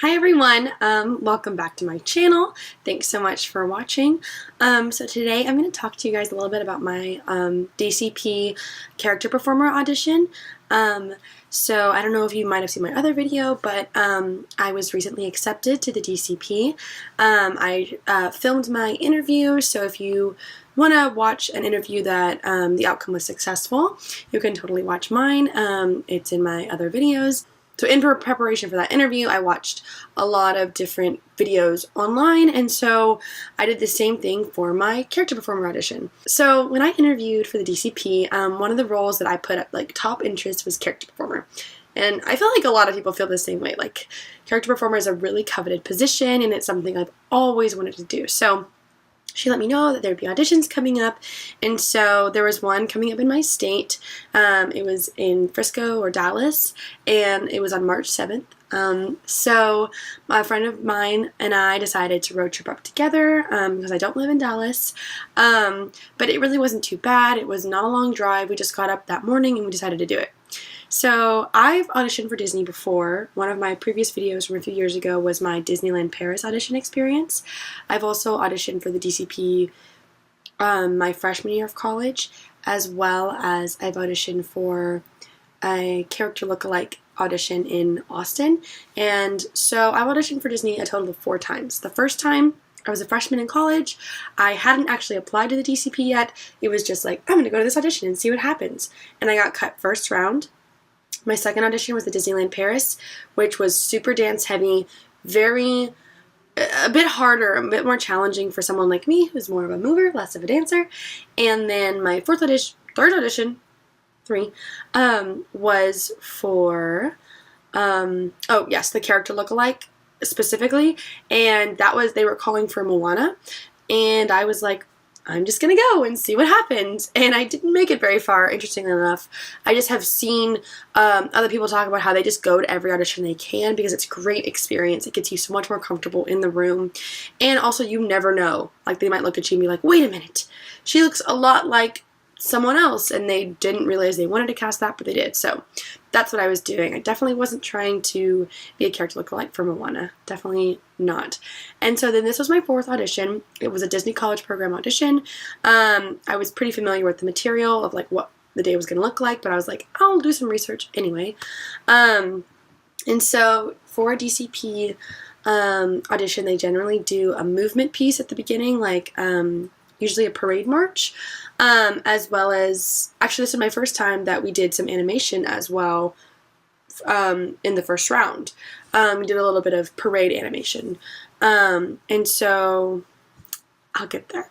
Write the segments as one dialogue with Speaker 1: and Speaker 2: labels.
Speaker 1: Hi everyone, welcome back to my channel. Thanks so much for watching. So today I'm going to talk to you guys a little bit about my DCP character performer audition. So I don't know if you might have seen my other video, but I was recently accepted to the DCP. I filmed my interview, so if you want to watch an interview that the outcome was successful, you can totally watch mine. It's in my other videos. So in preparation for that interview, I watched a lot of different videos online, and so I did the same thing for my character performer audition. So when I interviewed for the DCP, one of the roles that I put at like top interest was character performer. And I feel like a lot of people feel the same way. Like, character performer is a really coveted position, and it's something I've always wanted to do. So she let me know that there'd be auditions coming up, and so there was one coming up in my state. It was in Frisco or Dallas, and it was on March 7th. So a friend of mine and I decided to road trip up together because I don't live in Dallas, but it really wasn't too bad. It was not a long drive. We just got up that morning and we decided to do it. So I've auditioned for Disney before. One of my previous videos from a few years ago was my Disneyland Paris audition experience. I've also auditioned for the DCP my freshman year of college, as well as I've auditioned for a character lookalike audition in Austin. And so I've auditioned for Disney a total of 4 times. The first time, I was a freshman in college. I hadn't actually applied to the DCP yet. It was just like, I'm going to go to this audition and see what happens. And I got cut first round. My second audition was the Disneyland Paris, which was super dance heavy, a bit harder, a bit more challenging for someone like me who's more of a mover, less of a dancer. And then my third audition, was for, the character lookalike specifically, and they were calling for Moana, and I was like, I'm just gonna go and see what happens. And I didn't make it very far, interestingly enough. I just have seen other people talk about how they just go to every audition they can because it's a great experience. It gets you so much more comfortable in the room. And also, you never know. Like, they might look at you and be like, wait a minute, she looks a lot like someone else, and they didn't realize they wanted to cast that, but they did. So that's what I was doing. I definitely wasn't trying to be a character lookalike for Moana. Definitely not. And so then this was my 4th audition. It was a Disney College Program audition. I was pretty familiar with the material of like what the day was going to look like, but I was like, I'll do some research anyway. And so for a DCP audition, they generally do a movement piece at the beginning, like usually a parade march, as well as, actually this is my first time that we did some animation as well in the first round. We did a little bit of parade animation, and so I'll get there.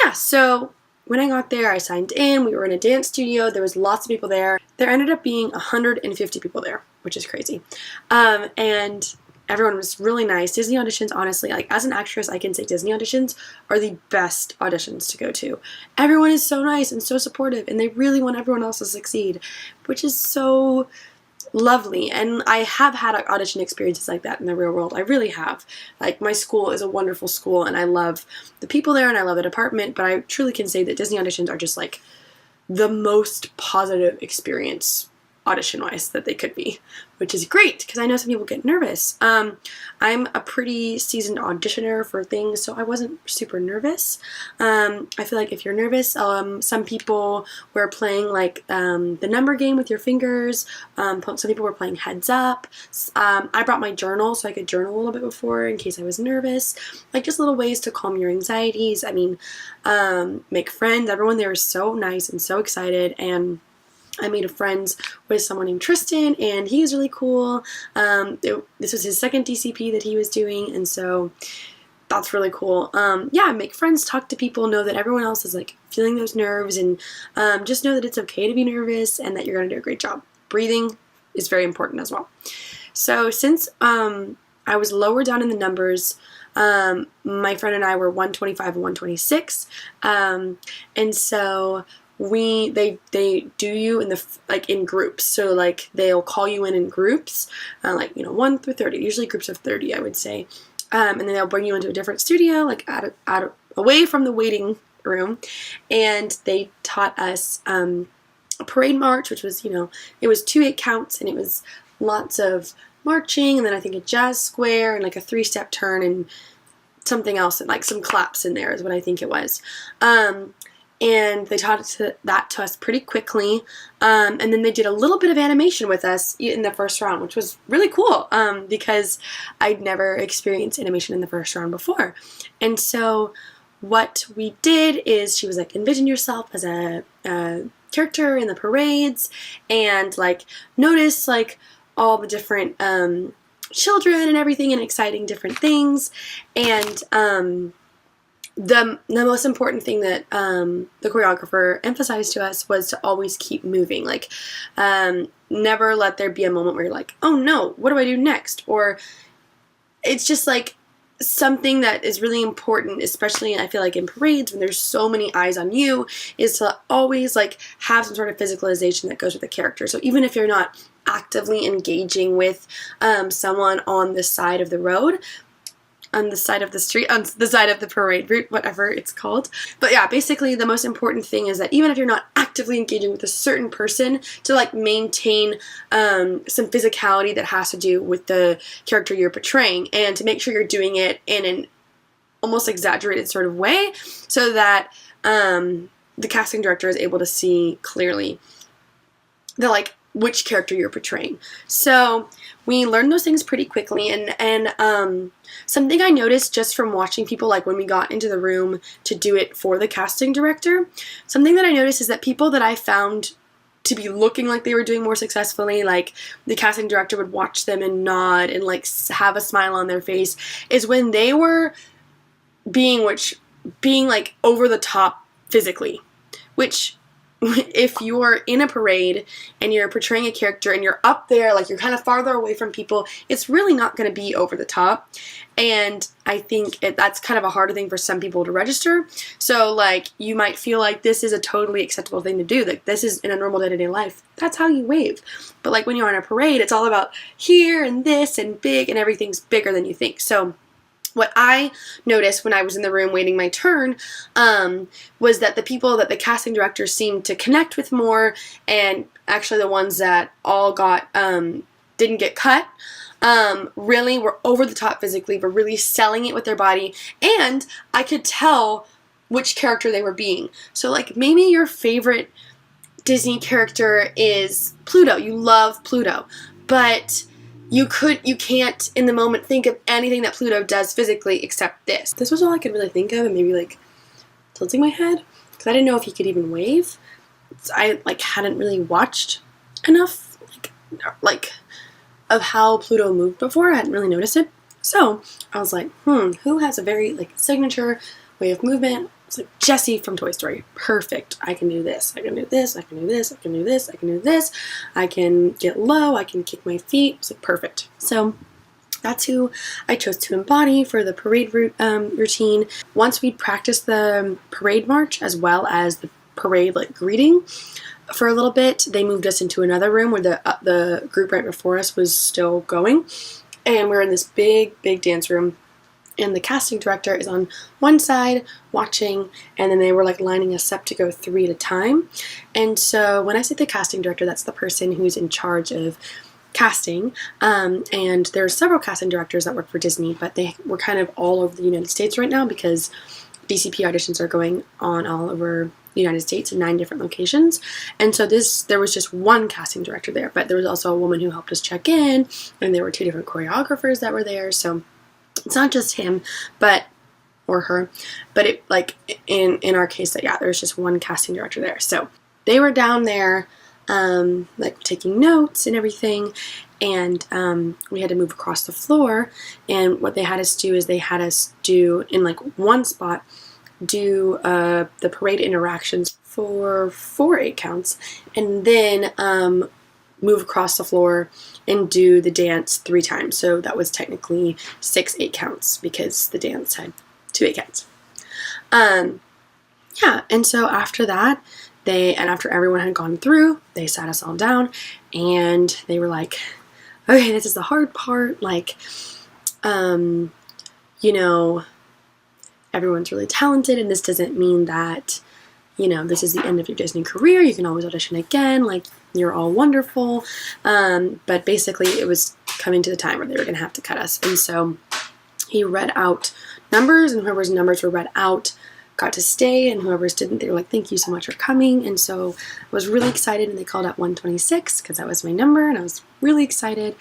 Speaker 1: Yeah, so when I got there, I signed in, we were in a dance studio, there was lots of people there. There ended up being 150 people there, which is crazy, and everyone was really nice. Disney auditions, honestly, like, as an actress, I can say Disney auditions are the best auditions to go to. Everyone is so nice and so supportive, and they really want everyone else to succeed, which is so lovely. And I have had audition experiences like that in the real world. I really have. Like, my school is a wonderful school, and I love the people there, and I love the department, but I truly can say that Disney auditions are just, like, the most positive experience audition-wise that they could be, which is great because I know some people get nervous. I'm a pretty seasoned auditioner for things, so I wasn't super nervous. I feel like if you're nervous, some people were playing like the number game with your fingers. Some people were playing heads up. I brought my journal so I could journal a little bit before in case I was nervous. Like, just little ways to calm your anxieties. I mean, make friends. Everyone there was so nice and so excited, and I made friends with someone named Tristan, and he was really cool. This was his second DCP that he was doing, and so that's really cool. Yeah, make friends, talk to people, know that everyone else is like feeling those nerves, and just know that it's okay to be nervous and that you're going to do a great job. Breathing is very important as well. So since I was lower down in the numbers, my friend and I were 125 and 126, and so they do you in in groups. So like, they'll call you in groups, 1 through 30, usually groups of 30, I would say, and then they'll bring you into a different studio, like away from the waiting room, and they taught us a parade march, which was, it was 2 8 counts, and it was lots of marching, and then I think a jazz square, and like a 3-step turn, and something else, and like some claps in there is what I think it was. And they taught that to us pretty quickly, and then they did a little bit of animation with us in the first round, which was really cool, because I'd never experienced animation in the first round before. And so what we did is, she was like, envision yourself as a character in the parades, and like notice like all the different children and everything, and exciting different things. And the most important thing that the choreographer emphasized to us was to always keep moving. Like, never let there be a moment where you're like, oh no, what do I do next? Or it's just like something that is really important, especially I feel like in parades when there's so many eyes on you, is to always like have some sort of physicalization that goes with the character. So even if you're not actively engaging with someone on the side of the road, on the side of the street, on the side of the parade route, whatever it's called. But yeah, basically the most important thing is that even if you're not actively engaging with a certain person, to like maintain some physicality that has to do with the character you're portraying, and to make sure you're doing it in an almost exaggerated sort of way, so that the casting director is able to see clearly the like which character you're portraying. So we learned those things pretty quickly, and something I noticed just from watching people, like when we got into the room to do it for the casting director, something that I noticed is that people that I found to be looking like they were doing more successfully, like the casting director would watch them and nod and like have a smile on their face, is when they were being like over the top physically, which if you're in a parade and you're portraying a character and you're up there, like you're kind of farther away from people, it's really not going to be over the top. And I think that's kind of a harder thing for some people to register. So like you might feel like this is a totally acceptable thing to do. Like this is in a normal day-to-day life. That's how you wave. But like when you're on a parade, it's all about here and this and big, and everything's bigger than you think. So what I noticed when I was in the room waiting my turn was that the people that the casting director seemed to connect with more, and actually the ones that all got didn't get cut, really were over the top physically, were really selling it with their body, and I could tell which character they were being. So like maybe your favorite Disney character is Pluto. You love Pluto, but you can't in the moment think of anything that Pluto does physically except this. This was all I could really think of, and maybe like tilting my head, because I didn't know if he could even wave. So I like hadn't really watched enough like of how Pluto moved before. I hadn't really noticed it. So I was like, who has a very like signature way of movement? It's like Jessie from Toy Story. Perfect. I can do this. I can do this. I can do this. I can do this. I can do this. I can get low. I can kick my feet. It's like perfect. So that's who I chose to embody for the parade routine. Once we'd practiced the parade march as well as the parade like greeting for a little bit, they moved us into another room where the group right before us was still going, and we're in this big dance room. And the casting director is on one side watching, and then they were like lining us up to go 3 at a time. And so when I say the casting director, that's the person who's in charge of casting. And there are several casting directors that work for Disney, but they were kind of all over the United States right now because DCP auditions are going on all over the United States in 9 different locations. And so there was just one casting director there, but there was also a woman who helped us check in, and there were 2 different choreographers that were there. So it's not just him, or her, but it like in our case that there's just one casting director there. So they were down there, like taking notes and everything, and we had to move across the floor. And what they had us do is they had us do in like one spot, do the parade interactions for 4 8 counts, and then move across the floor and do the dance 3 times. So that was technically 6 8 counts because the dance had 2 8 counts. And so after that, after everyone had gone through, they sat us all down and they were like, okay, this is the hard part. Like, everyone's really talented, and this doesn't mean that, this is the end of your Disney career. You can always audition again. Like, you're all wonderful. But basically it was coming to the time where they were going to have to cut us. And so he read out numbers, and whoever's numbers were read out got to stay, and whoever's didn't, they were like, thank you so much for coming. And so I was really excited, and they called out 126 because that was my number, and I was really excited.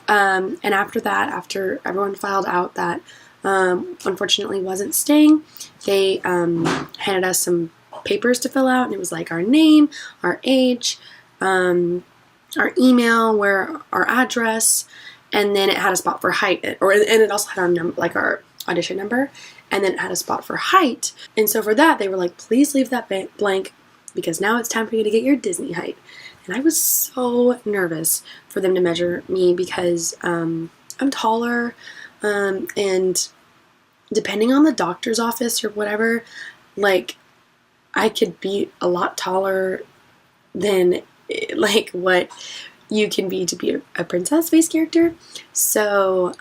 Speaker 1: And after that, after everyone filed out that unfortunately wasn't staying, they handed us some papers to fill out, and it was like our name, our age, our email, where our address, and then it had a spot for height, and it also had our number, like our audition number, and then it had a spot for height. And so for that, they were like, please leave that blank because now it's time for you to get your Disney height. And I was so nervous for them to measure me because I'm taller, and depending on the doctor's office or whatever, like I could be a lot taller than like what you can be to be a princess face character. So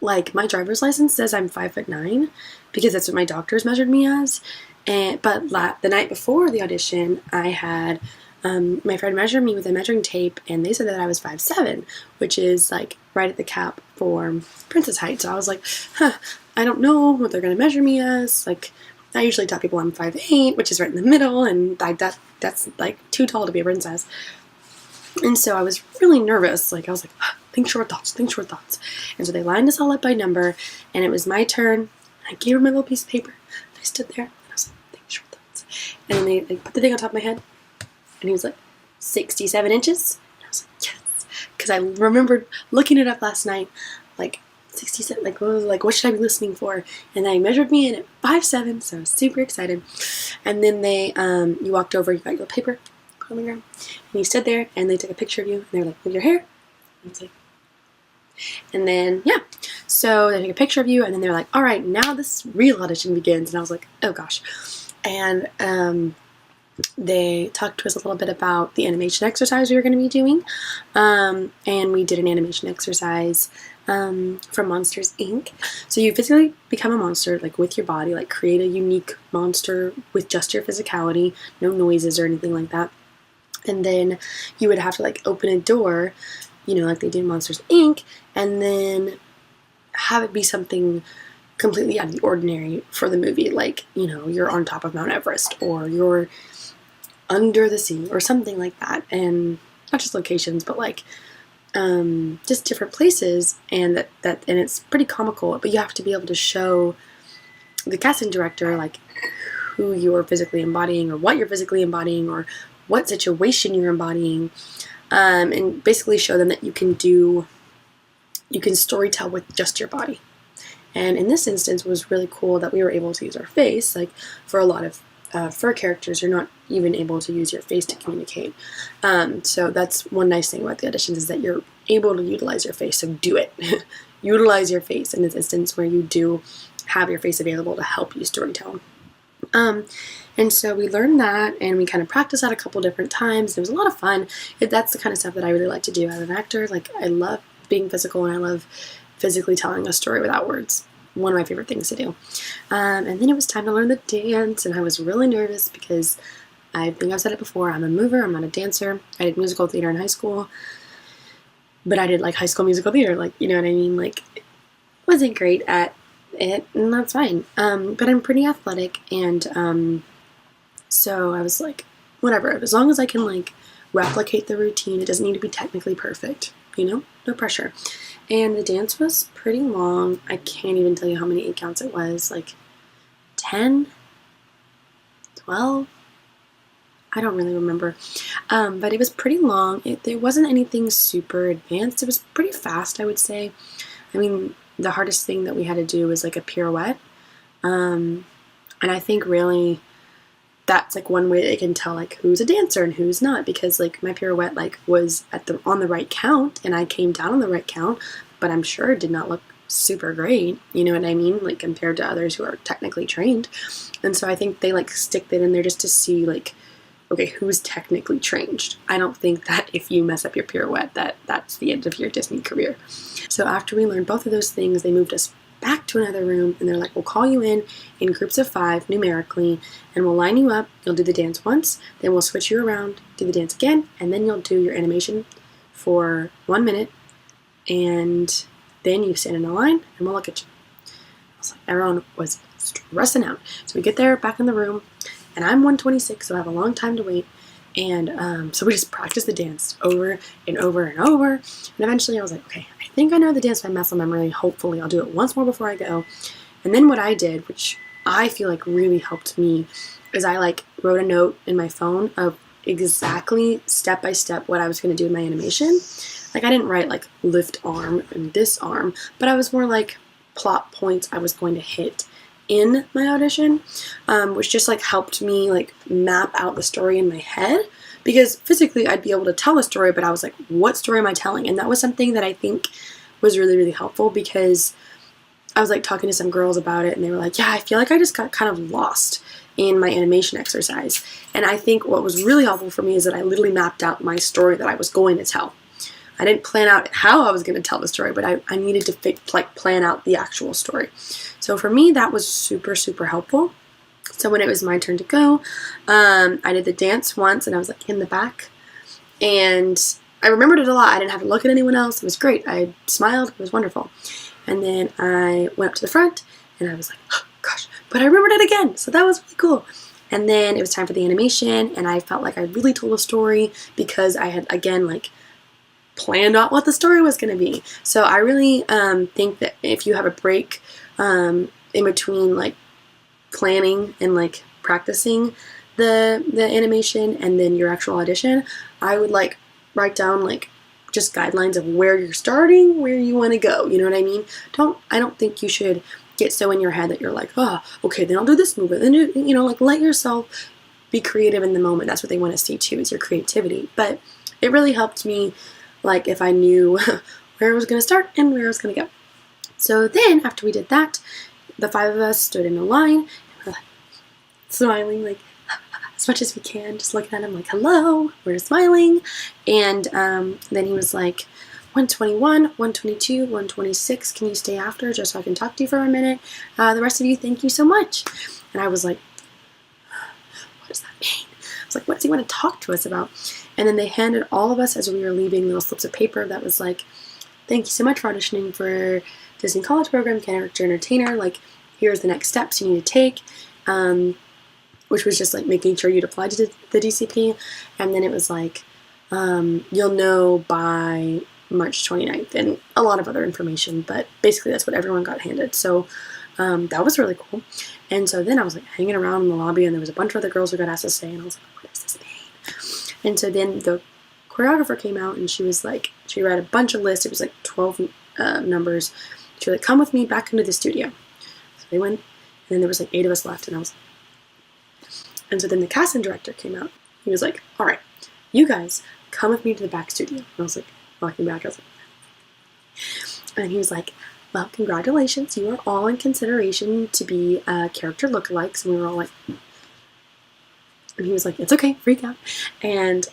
Speaker 1: like my driver's license says I'm 5'9" because that's what my doctors measured me as. But the night before the audition, I had my friend measure me with a measuring tape, and they said that I was 5'7", which is like right at the cap for princess height. So I was like, I don't know what they're gonna measure me as. Like I usually tell people I'm 5'8", which is right in the middle, and that's like too tall to be a princess. And so I was really nervous. Like I was like, think short thoughts, think short thoughts. And so they lined us all up by number, and it was my turn. I gave her my little piece of paper. I stood there, and I was like, think short thoughts. And then they put the thing on top of my head, and he was like, 67 inches. And I was like, yes. Because I remembered looking it up last night, like 67, what should I be listening for? And they measured me in at 5'7", so I was super excited. And then they, you walked over, you got your paper, put it on the ground, and you stood there, and they took a picture of you, and they were like, move your hair. And I was like, and then, yeah. So they took a picture of you, and then they were like, all right, now this real audition begins. And I was like, oh gosh. And they talked to us a little bit about the animation exercise we were going to be doing. And we did an animation exercise from Monsters, Inc. So you physically become a monster, like with your body, like create a unique monster with just your physicality, no noises or anything like that. And then you would have to like open a door, you know, like they did in Monsters, Inc., and then have it be something completely out of the ordinary for the movie. Like, you know, you're on top of Mount Everest, or you're under the sea, or something like that. And not just locations, but like just different places, and and it's pretty comical, but you have to be able to show the casting director like who you're physically embodying, or what you're physically embodying, or what situation you're embodying, and basically show them that you can storytell with just your body. And in this instance, it was really cool that we were able to use our face. Like for a lot of fur characters, you're not even able to use your face to communicate. So that's one nice thing about the auditions, is that you're able to utilize your face. So do it. Utilize your face in this instance where you do have your face available to help you storytell. And so we learned that, and we kind of practiced that a couple different times. It was a lot of fun. That's the kind of stuff that I really like to do as an actor. Like I love being physical, and I love physically telling a story without words. One of my favorite things to do. And then it was time to learn the dance, and I was really nervous because I think I've said it before, I'm a mover, I'm not a dancer. I did musical theater in high school, but I did like High School Musical theater, like, you know what I mean? Like, wasn't great at it, and that's fine. But I'm pretty athletic, and so I was like, whatever, as long as I can like replicate the routine, it doesn't need to be technically perfect, you know? No pressure. And the dance was pretty long. I can't even tell you how many 8 counts it was, like 10, 12, I don't really remember. But it was pretty long. There wasn't anything super advanced. It was pretty fast, I would say. I mean, the hardest thing that we had to do was like a pirouette. And I think really that's like one way they can tell like who's a dancer and who's not, because like my pirouette like was on the right count, and I came down on the right count, but I'm sure it did not look super great, you know what I mean, like compared to others who are technically trained. And so I think they like stick that in there just to see like, okay, who's technically trained. I don't think that if you mess up your pirouette that's the end of your Disney career. So after we learned both of those things, they moved us back to another room, and they're like, we'll call you in groups of 5 numerically, and we'll line you up. You'll do the dance once, then we'll switch you around, do the dance again, and then you'll do your animation for 1 minute, and then you stand in a line and we'll look at you. I was like, everyone was stressing out. So we get there back in the room, and I'm 126, so I have a long time to wait. And so we just practiced the dance over and over and over. And eventually I was like, okay, I think I know the dance by muscle memory. Hopefully I'll do it once more before I go. And then what I did, which I feel like really helped me, is I like wrote a note in my phone of exactly step by step what I was going to do in my animation. Like I didn't write like lift arm and this arm, but I was more like plot points I was going to hit in my audition, which just like helped me like map out the story in my head, because physically I'd be able to tell a story, but I was like, what story am I telling? And that was something that I think was really, really helpful, because I was like talking to some girls about it, and they were like, yeah, I feel like I just got kind of lost in my animation exercise. And I think what was really helpful for me is that I literally mapped out my story that I was going to tell. I didn't plan out how I was going to tell the story, but I needed to plan out the actual story. So for me, that was super, super helpful. So when it was my turn to go, I did the dance once, and I was like in the back, and I remembered it a lot. I didn't have to look at anyone else. It was great. I smiled. It was wonderful. And then I went up to the front, and I was like, oh, gosh, but I remembered it again. So that was really cool. And then it was time for the animation, and I felt like I really told a story because I had, again, like, planned out what the story was going to be. So I really think that if you have a break in between like planning and like practicing the animation and then your actual audition, I would like write down like just guidelines of where you're starting, where you want to go. You know what I mean? I don't think you should get so in your head that you're like, oh, okay, then I'll do this movement. Then you know, like let yourself be creative in the moment. That's what they want to see too, is your creativity. But it really helped me, like if I knew where I was going to start and where I was going to go. So then after we did that, the 5 of us stood in a line, and we're like smiling like as much as we can, just looking at him like, hello, we're smiling. And then he was like, 121, 122, 126, can you stay after just so I can talk to you for a minute? The rest of you, thank you so much. And I was like, what does that mean? I was like, what does he want to talk to us about? And then they handed all of us, as we were leaving, little slips of paper that was like, thank you so much for auditioning for Disney College Program, Character Entertainer. Like, here's the next steps you need to take, which was just like making sure you'd apply to the DCP. And then it was like, you'll know by March 29th, and a lot of other information. But basically, that's what everyone got handed. So that was really cool. And so then I was like hanging around in the lobby, and there was a bunch of other girls who got asked to stay, and I was like, what does this mean? And so then the choreographer came out, and she was like, she read a bunch of lists. It was like 12 numbers. She was like, come with me back into the studio. So they went, and then there was like 8 of us left, and I was like, and so then the casting director came out. He was like, all right, you guys come with me to the back studio. And I was like, walking back, I was like, and he was like, well, congratulations, you are all in consideration to be character lookalikes. And we were all like, and he was like, it's okay, freak out. And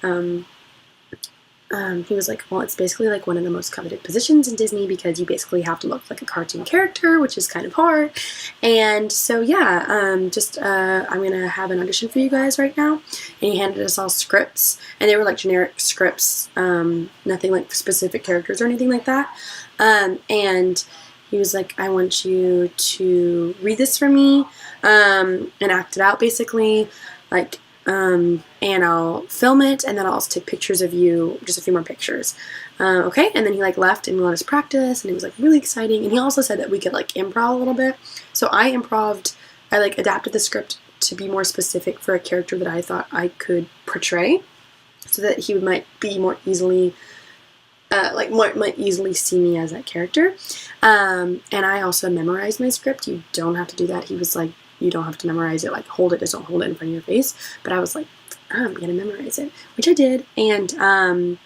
Speaker 1: he was like, well, it's basically like one of the most coveted positions in Disney, because you basically have to look like a cartoon character, which is kind of hard. And so yeah, I'm gonna have an audition for you guys right now. And he handed us all scripts, and they were like generic scripts, nothing like specific characters or anything like that. And he was like, I want you to read this for me, and act it out basically, like, and I'll film it, and then I'll also take pictures of you, just a few more pictures. Okay, and then he like left and let us practice, and it was like really exciting. And he also said that we could like improv a little bit. So I like adapted the script to be more specific for a character that I thought I could portray, so that he might be more easily might easily see me as that character. And I also memorized my script. You don't have to do that. He was like, you don't have to memorize it, like hold it, just don't hold it in front of your face. But I was like, I'm gonna memorize it, which I did. And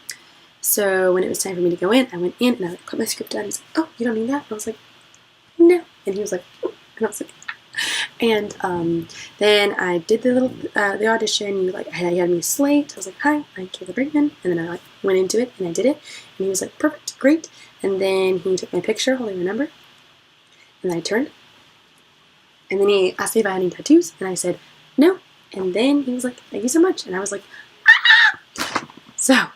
Speaker 1: so when it was time for me to go in, I went in and I like put my script down. He's like, oh, you don't need that? And I was like, no. And he was like, oh. And I was like, and then I did the audition. He had me slate. I was like, hi, I'm Kayla Brinkman. And then I like went into it and I did it. And he was like, perfect, great. And then he took my picture holding my number. And then I turned. And then he asked me if I had any tattoos, and I said, no. And then he was like, thank you so much. And I was like, ah! So,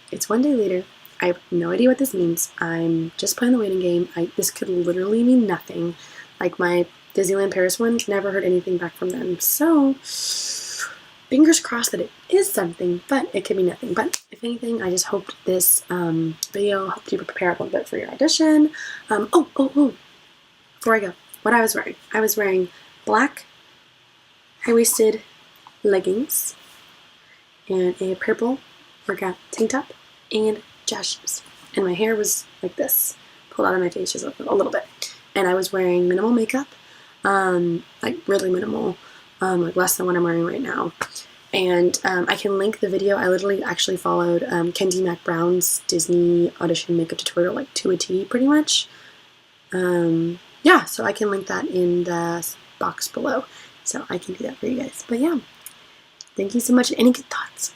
Speaker 1: it's one day later, I have no idea what this means. I'm just playing the waiting game. This could literally mean nothing. Like my Disneyland Paris one, never heard anything back from them. So fingers crossed that it is something, but it could be nothing. But if anything, I just hoped this video helped you prepare a little bit for your audition. Before I go, what I was wearing. I was wearing black high-waisted leggings and a purple workout tank top and jazz shoes. And my hair was like this, pulled out of my face just a little bit. And I was wearing minimal makeup, like really minimal, like less than what I'm wearing right now. And I can link the video. I literally actually followed Kendi Mac Brown's Disney audition makeup tutorial like to a T pretty much. Yeah, so I can link that in the box below. So I can do that for you guys. But yeah, thank you so much. Any good thoughts?